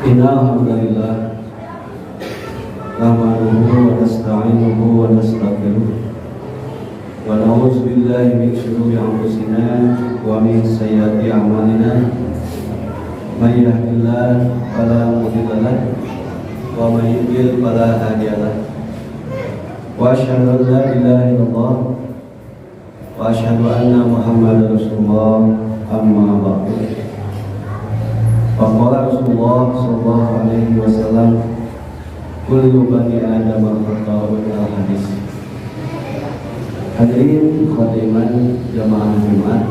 Innal hamdalillah nahmaduhu wa nasta'inuhu wa nastaghfiruh wa na'udzu billahi min shururi anfusina wa min sayyiati a'malina may yahdihillahu fala mudilla lahu wa may yudlil fala hadiya lahu wa asyhadu an la ilaha illallah wa asyhadu anna Muhammadar Rasulullah amma ba'du. Faqala Rasulullah sallallahu alaihi wasallam kullu bani Adam khata'un al-hadis. Hadirin khadiman jamaah Jumat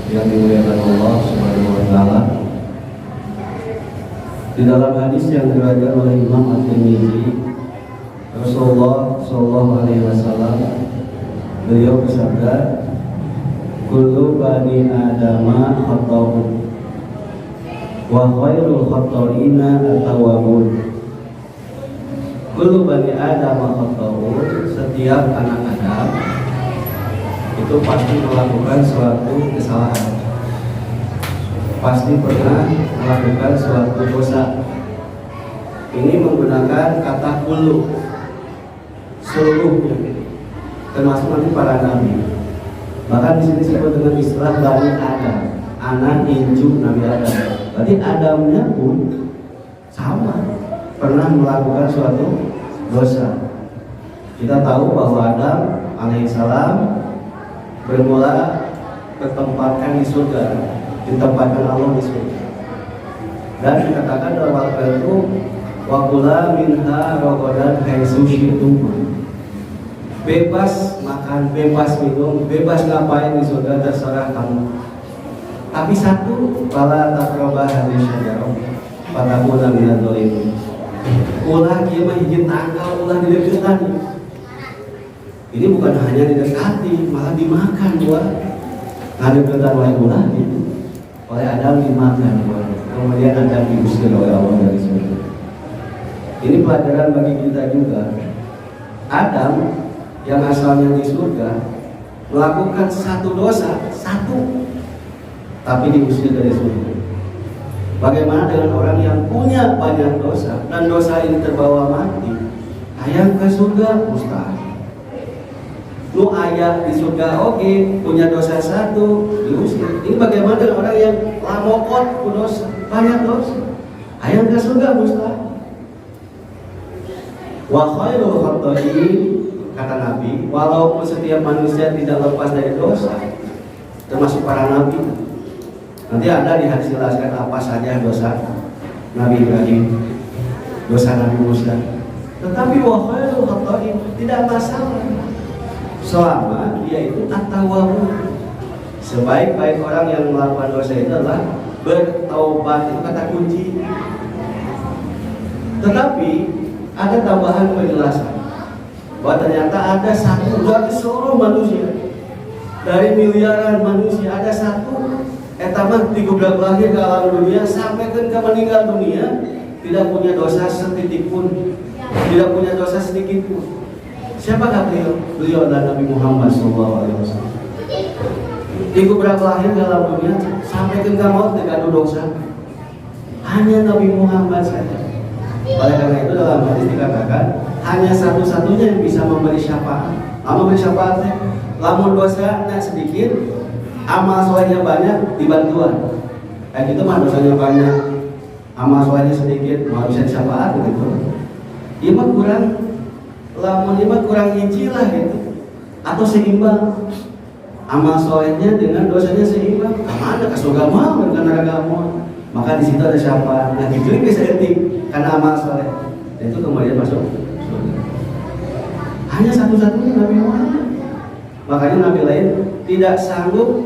yang dimuliakan Allah Subhanahu wa taala. Di dalam hadis yang diriwayatkan oleh Imam At-Tirmidzi, Rasulullah sallallahu alaihi wasallam beliau bersabda, kullu bani Adam khata'un wa khairul khata'ina at-tawwabun. Kullu bani Adam khata'un, setiap anak Adam itu pasti melakukan suatu kesalahan, pasti pernah melakukan suatu dosa. Ini menggunakan kata kullu, seluruhnya, termasuk nanti para nabi. Bahkan di sini disebut dengan istilah bani Adam, anak incu Nabi Adam. Berarti Adamnya pun sama, pernah melakukan suatu dosa. Kita tahu bahwa Adam alaihissalam bermula ditempatkan di surga, ditempatkan Allah di surga. Dan dikatakan dalam Al-Quran itu wa kula minha ragadan haitsu syi'tum. Bebas makan, bebas minum, bebas ngapain di surga terserah kamu. Tapi satu, wala taqrabah hadhihi syajarah fatakuna minadz dzalimin. Ulah kieu mah hiji tangkal ulah didekati. Ini bukan hanya didekati, malah dimakan buah. Ngadeuketan wae ulah gitu. Oleh Adam dimakan buah. Kemudian Adam diusir oleh Allah dari surga. Ini pelajaran bagi kita juga. Adam yang asalnya di surga melakukan satu dosa, satu, tapi diusir dari surga. Bagaimana dengan orang yang punya banyak dosa dan dosa ini terbawa mati? Ayam ke surga mustahil. Lu ayah di surga oke, punya dosa satu diusir. Ini bagaimana dengan orang yang lamokot dosa, banyak dosa? Ayam ke surga mustahil. Wa khairul khata'in, kata Nabi, walaupun setiap manusia tidak lepas dari dosa, termasuk para nabi. Nanti ada di hadis jelaskan apa saja dosa Nabi Ibrahim, dosa Nabi Musa. Tetapi wa khairul khata'in, tidak masalah selama dia itu at-tawwabun. Sebaik-baik orang yang melakukan dosa itu adalah bertaubat, itu kata kunci. Tetapi ada tambahan penjelasan bahwa ternyata ada satu dari seluruh manusia, dari miliaran manusia ada satu etaman digubrak lahir ke alam dunia sampai ke meninggal dunia tidak punya dosa setitik pun, tidak punya dosa sedikit pun. Siapakah beliau? Beliau adalah Nabi Muhammad SAW. Digubrak lahir ke alam dunia sampai ke maut tidak ada dosa. Hanya Nabi Muhammad saja. Oleh karena itu dalam hadis dikatakan hanya satu-satunya yang bisa memberi syafaat. Memberi syafaatnya, lamun dosanya sedikit, amal solehnya banyak, dibantuan. Kayak gitu mah dosanya banyak, amal solehnya sedikit, mau bisa syafaat gitu. Iman kurang, lamun iman kurang hiji lah gitu, atau seimbang. Amal solehnya dengan dosanya seimbang. Mana ke surga mau dengan agama? Maka di situ ada syafaat. Nah gitu bisa etik karena amal soleh. Itu kemudian masuk surga. Hanya satu-satunya Nabi Muhammad. Makanya Nabi lain tidak sanggup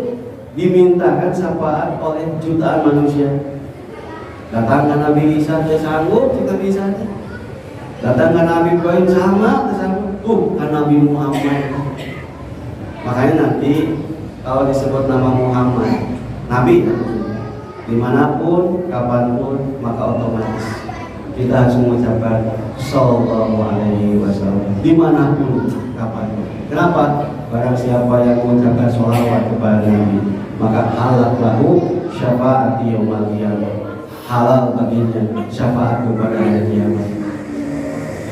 dimintakan syafaat oleh jutaan manusia. Datang ke Nabi Isa dia sanggup, jika bisa. Datang ke Nabi Ibrahim sama, dia sanggup. Kan Nabi Muhammad. Makanya nanti kalau disebut nama Muhammad, Nabi, dimanapun, kapanpun, maka otomatis kita harus mengucapkan Sallallahu Alaihi Wasallam dimanapun, kapanpun. Kenapa? Barang siapa yang mengucapkan sholawat kepada Nabi, maka halak lahu syafaati yaumil qiyamah. halal baginya syafaat kepada hari kiamat.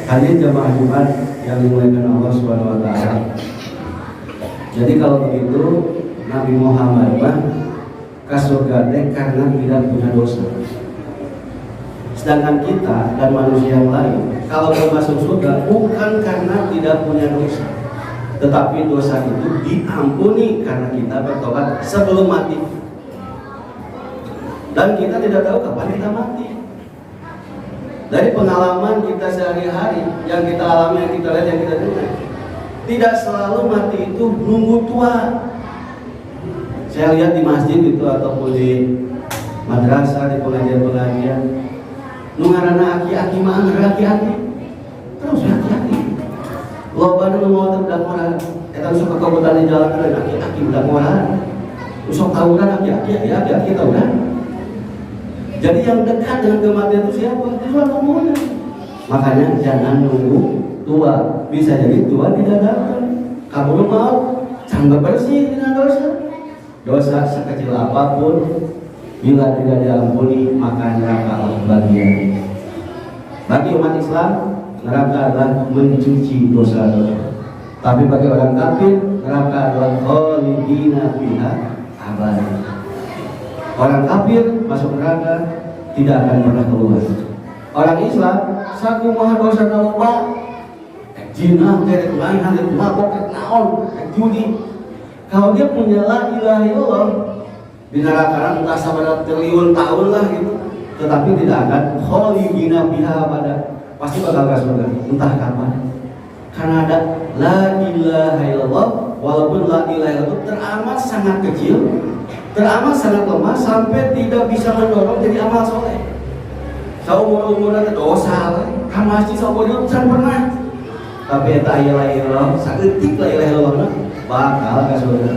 Hadirin jamaah Jumat yang dimuliakan Allah Subhanahu wa taala. Jadi kalau begitu Nabi Muhammad ke surga karena tidak punya dosa. Sedangkan kita dan manusia yang lain kalau mau masuk surga bukan karena tidak punya dosa, tetapi dosa itu diampuni karena kita bertobat sebelum mati. Dan kita tidak tahu kapan kita mati. Dari pengalaman kita sehari-hari yang kita alami, yang kita lihat, yang kita dengar, tidak selalu mati itu nunggu tua. Saya lihat di masjid itu ataupun di madrasah, di pengajian-pengajian, nungarana aki-aki mah aki-aki. Terus aki-aki. Loba nu mau terdak moral, eta suka kabutan di jalan ada aki-aki budak moral. Usok tawuran aki-aki tawuran. Jadi yang dekat dengan kematian itu siapa? Itu orang muda. Makanya jangan nunggu tua. Bisa jadi tua tidak datang. Kamu mau canggah bersih dengan dosa. Dosa sekecil apapun bila tidak diampuni maka neraka bagian. Bagi umat Islam neraka adalah mencuci dosa-dosa. Tapi bagi orang kafir neraka adalah khalidina fiha abadi. Orang kafir masuk neraka tidak akan pernah keluar. Orang Islam saku maha dosa Allah, jinah kerek lain hanya mabok naon judi. Kalau dia punya la ilaha illallah di neraka entah sabaraha triliun tahun lah gitu, tetapi tidak akan khalidina fiha abada. Pasti bakal ke surga entah kapan. Karena ada la ilaha illallah, walaupun la ilaha illallah itu teramat sangat kecil, teramat sangat lemah sampai tidak bisa mendorong jadi amal soleh. Seumur-umur ada dosa, kan masih seumur-umur can pernah. Tapi eta aya la ilaha, saeutik la ilaha illallah bakal ke surga.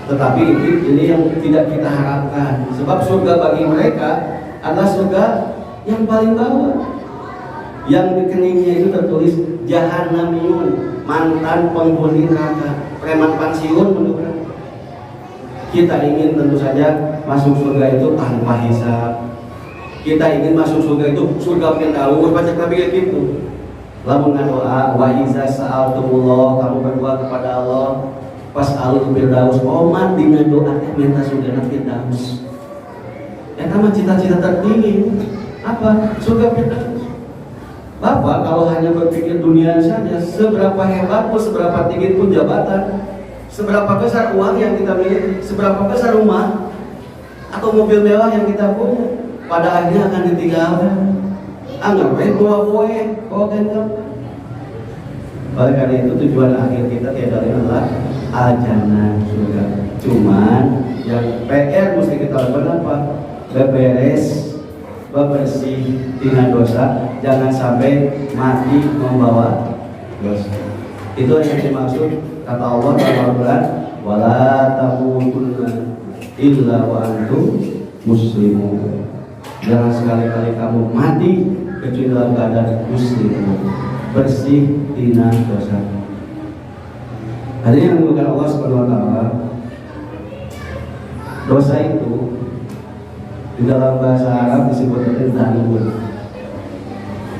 Tetapi ini yang tidak kita harapkan. Sebab surga bagi mereka adalah surga yang paling bawah. Yang di keningnya itu tertulis Jahannamiyun, mantan penghuni neraka, preman pensiun menurut. Kita ingin tentu saja masuk surga itu tanpa hisab. Kita ingin masuk surga itu surga Firdaus, baca kayak gitu. Lamun ngadoa wa iza sa'altumullah, kamu berdoa kepada Allah, pas alul Firdaus, omat dina doa teh minta surga Firdaus. Eta mah cita-cita tertinggi. Apa? Surga Firdaus. Bapak kalau hanya berpikir dunia saja, seberapa hebat pun, seberapa tinggi pun jabatan, seberapa besar uang yang kita miliki, seberapa besar rumah atau mobil mewah yang kita punya, pada akhirnya akan ditinggalkan. Anggap bawa kan. Oleh karena itu tujuan akhir kita tiada lain adalah al-jannah, surga. Cuman yang PR mesti kita lakukan apa? Beberes, bebersih tina dosa, jangan sampai mati membawa dosa. Itu yang dimaksud kata Allah dalam Al-Quran, wala tamutunna illa wa antum muslimun. Jangan sekali-kali kamu mati kecuali dalam keadaan muslim, bersih tina dosa. Hari yang dimuliakan Allah Subhanahu wa taala, dosa itu di dalam bahasa Arab disebut zanbun.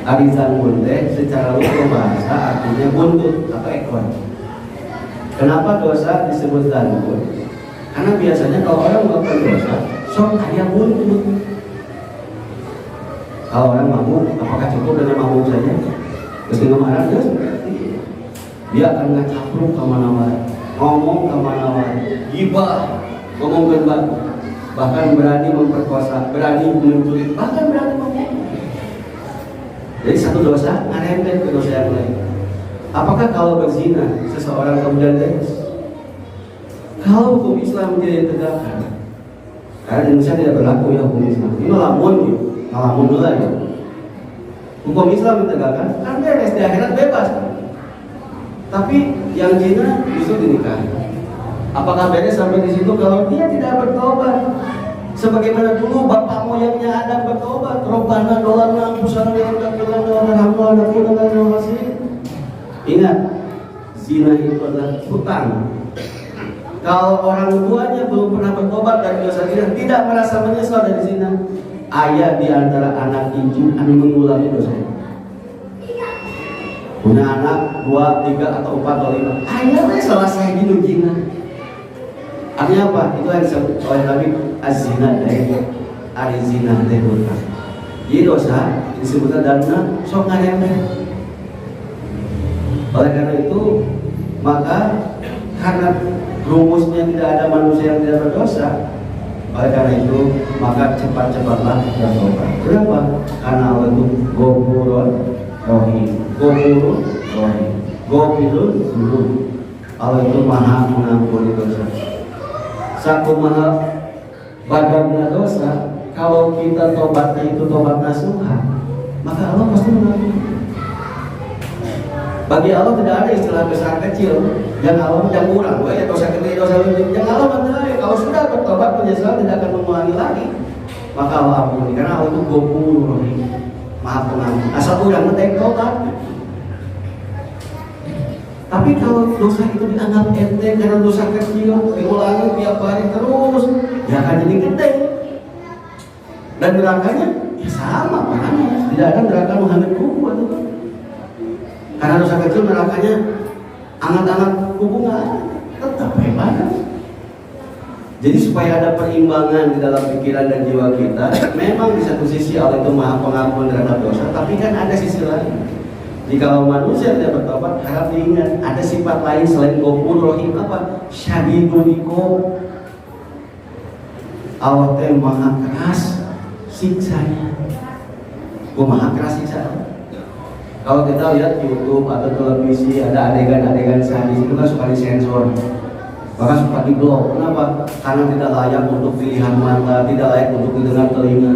Ari zanbun teh secara lugu bahasa artinya buntut atau ekor. Kenapa dosa disebut zanbun? Karena biasanya kalau orang melakukan dosa, sok aya buntut. Kalau orang mabuk, apakah cukup dengan mabuk saja? Terus dengan marah dia akan ngacapruk kemana-mana, ngomong kemana-mana, gibah, ngomong gembak, bahkan berani memperkosa, berani menculik, bahkan berani membunuh. Jadi satu dosa ngarempet ke dosa yang lain. Apakah kalau berzina seseorang kemudian tewas? Kalau hukum Islam tidak ditegakkan, karena di Indonesia tidak berlaku ya hukum Islam, ini melamun gitu. Ngalamun dulu ya. Hukum Islam ditegakkan, kan beres di akhirat bebas. Tapi yang zina justru dinikahi. Apakah beres sampai di situ kalau dia tidak bertobat? Sebagaimana dulu bapak moyangnya Adam bertobat, Rabbana dolarna pusana yang takbiran dolar. Ingat, zina itu adalah hutang. Kalau orang tuanya belum pernah bertobat dari dosa zina, tidak merasa menyesal dari zina, ayah di antara anak ibu anu mengulangi dosa. Punya anak 2, 3 atau 4 atau 5, ayah selesai di nujina. Artinya apa? Itu yang disebut oleh Nabi az-zina dari ari-zina teh dosa. Jadi dosa disebutkan dana sok ngaremeh. Oleh karena itu, maka karena rumusnya tidak ada manusia yang tidak berdosa, oleh karena itu maka cepat-cepatlah bertobat. Kenapa? Karena Allah itu Ghafurur Rahim. Ghafurur Rahim. Ghafurur Dzunub. Allah itu Maha mengampuni dosa. Satu maha badangna dosa. Kalau kita tobatnya itu tobat nasuha, maka Allah pasti mengampuni. Bagi Allah tidak ada istilah besar kecil. Yang Allah yang kurang, ya dosa gede, dosa kecil. Yang Allah menilai kalau sudah bertobat menyesal tidak akan mengulangi lagi, maka Allah ampuni. Karena Allah itu Ghafurur Rahim, Maha Pengampun. Asal udah ngetek tobat. Tapi kalau dosa itu dianggap enteng karena dosa kecil, diulangi tiap hari terus, ya akan jadi gede. Dan nerakanya ya sama panas. Tidak ada neraka menghangat kubur. Karena dosa kecil nerakanya angat-angat hubungan tetap hebat. Jadi supaya ada perimbangan di dalam pikiran dan jiwa kita, memang di satu sisi Allah itu Maha Pengampun terhadap dosa, tapi kan ada sisi lain. Jika manusia tidak bertobat, harap diingat ada sifat lain selain Ghafurur Rahim. Apa? Syadidul Iqab. Allah teh Maha keras siksanya. Maha keras siksanya. Kalau kita lihat YouTube atau televisi ada adegan-adegan sadis itu kan suka disensor, bahkan suka diblok. Kenapa? Karena tidak layak untuk dilihat mata, tidak layak untuk didengar telinga.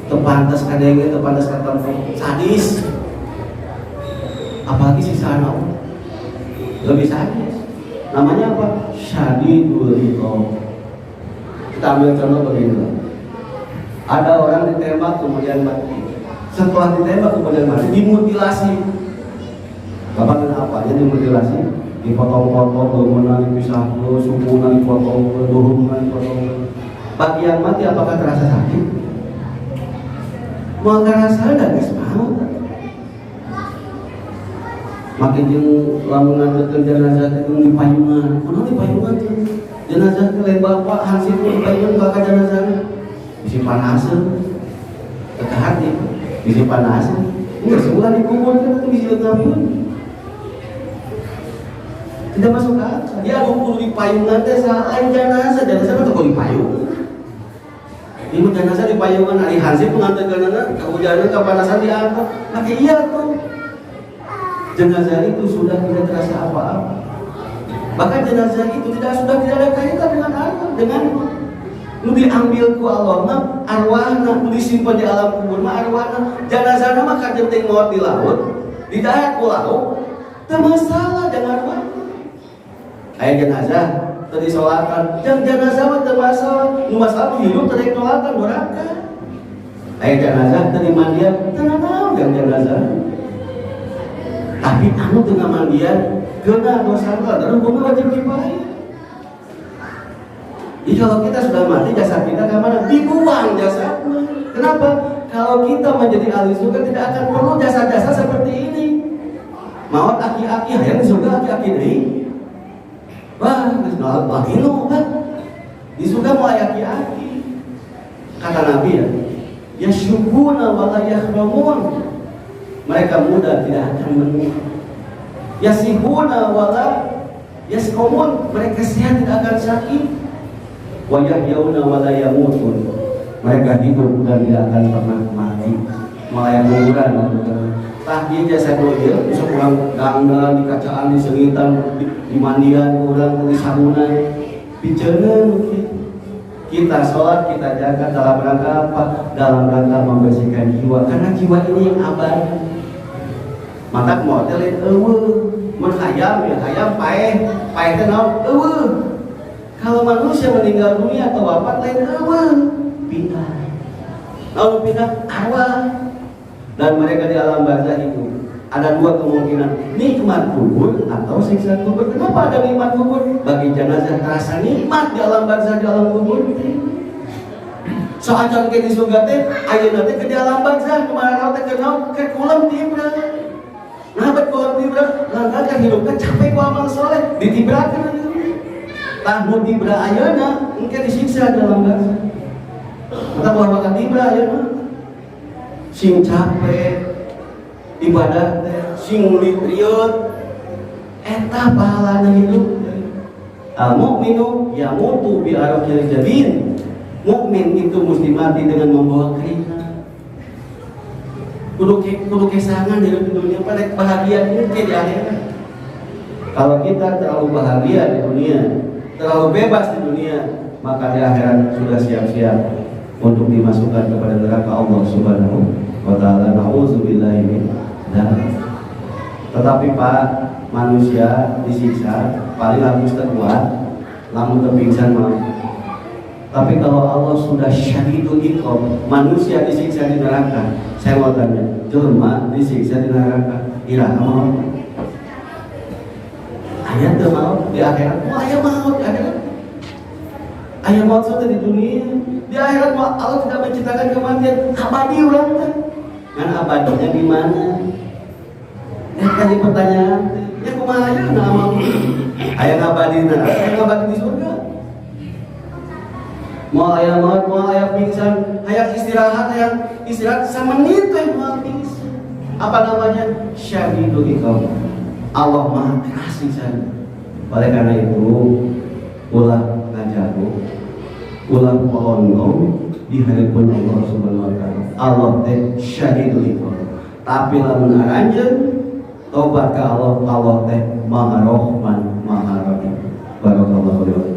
Tepantas kadang-kadang, tepantas kata sadis. Apalagi siksaan Allah lebih sadis. Namanya apa? Syadidul Iqab. Kita ambil contoh begini. Ada orang ditembak kemudian mati. Setelah ditembak kemudian mati, dimutilasi. Kapan dan apa aja dimutilasi? Dipotong-potong, kemudian dipisah, sukunan dipotong, dohungan dipotong. Bagi yang mati apakah terasa sakit? Mau terasa ada guys mau. Makin yang lamungan ke jenazah itu di payungan. Kenapa di payungan tuh? Jenazah ke lain bapak hansip di payungan bakal jenazahnya. Isi panasan, ke hati. Isi panasan. Enggak sebulan dikubur kan itu bisa ngambil. Tidak masuk akal. Dia ngumpul di payungan teh lain jenazah tuh kok di payungan. Ini jenazah di payungan hari hansip mengantarkan kehujanan kepanasan diangkat. Maka iya tuh. Jenazah itu sudah tidak terasa apa-apa. Bahkan jenazah itu sudah tidak ada kaitan dengan Allah, dengan nu diambil ku Allah mah arwahna, nu disimpan di alam kubur mah arwahna. Jenazahna mah kajenting maut di laut, didahat ku laut, teu masalah dengan arwah. Aya jenazah teu disolatan, jeung jenazah mah teu masalah, nu masalah hidup teu disolatan doraka. Aya jenazah teu dimandian, teu naon jeung jenazah. Tapi anu tengah mandian kena dosa dan hukumnya wajib kifayah. Jadi kalau kita sudah mati jasad kita kemana? Dibuang jasadnya. Kenapa? Kalau kita menjadi ahli surga tidak akan perlu jasa-jasa seperti ini. Maut aki-aki, yang di surga aki-aki deh. Wah, lagi lu kan? Di surga mau aki-aki. Kata Nabi ya syukuna wa la yakhramun. Mereka muda tidak akan menua. Yasihuna wala yaskomun, mereka sehat tidak akan sakit. Wa yahyauna wala yamutun, mereka hidup dan tidak akan pernah mati. Malaya kuburan. Tah jasa doa bisa pulang gangga di kacaan, di sengitan, di mandian, kurang di sabunan. Bicara kita sholat, kita jaga dalam rangka apa? Dalam rangka membersihkan jiwa. Karena jiwa ini yang abadi. Mata model itu mun hayam ya hayam paeh teh naon kalau manusia meninggal dunia atau wafat lain pindah lalu pindah arwah dan mereka di alam barzah itu ada dua kemungkinan, nikmat kubur atau siksa kubur. Kenapa ada nikmat kubur? Bagi jenazah terasa nikmat di alam barzah, di alam kubur. Soacan ke di surga teh ayeuna teh ke di alam barzah kumaha teh kenal ke kulam tibra. Nah bet kulam tibra langkah ka hidupna capek ku amal soleh ditibrakeun aja. Tah nu tibra ayeuna engke disiksa di alam barzah. Eta bawa ka tibra ayeuna sing capek ibadah teh sing litriut eta pahalana hidup. Al mukminu yamutu bi araqil jabin. Mukmin itu mesti mati dengan membawa keringat. Kudu kesangan hidup di dunia pada bahagia mungkin di akhirat. Kalau kita terlalu bahagia di dunia, terlalu bebas di dunia, maka di akhirat sudah siap-siap untuk dimasukkan kepada neraka Allah Subhanahu wa taala. Nauzubillahi min dzalik. Tetapi Pak, manusia disiksa paling lamus terkuat, lamun terpingsan mau. Tapi kalau Allah sudah syadidul iqab, manusia disiksa di neraka. Saya mau tanya, jelema disiksa di neraka, iraha mau? Aya teu maut di akhirat? Mau aya maut di akhirat? Aya maut sudah di dunia. Di akhirat Allah tidak menciptakan kematian, abadi urang teh. Kan abadinya di mana? Tadi pertanyaan, ya kumaha aya nama? Aya abadi di neraka, aya abadi di surga. Mau ayah maut, mau ayah pingsan, ayah istirahat semenit teh mau pingsan. Apa namanya? Syadidul iqab. Allah Maha keras sana. Oleh karena itu, ulah ngajago, ulah pohon di hadapan Allah Subhanahu wa taala. Allah teh syadidul iqab. Tapi lamun aranjeun tobat ka Allah, Allah teh Maha Rahman, Maha Rahim. Barakallahu fiik.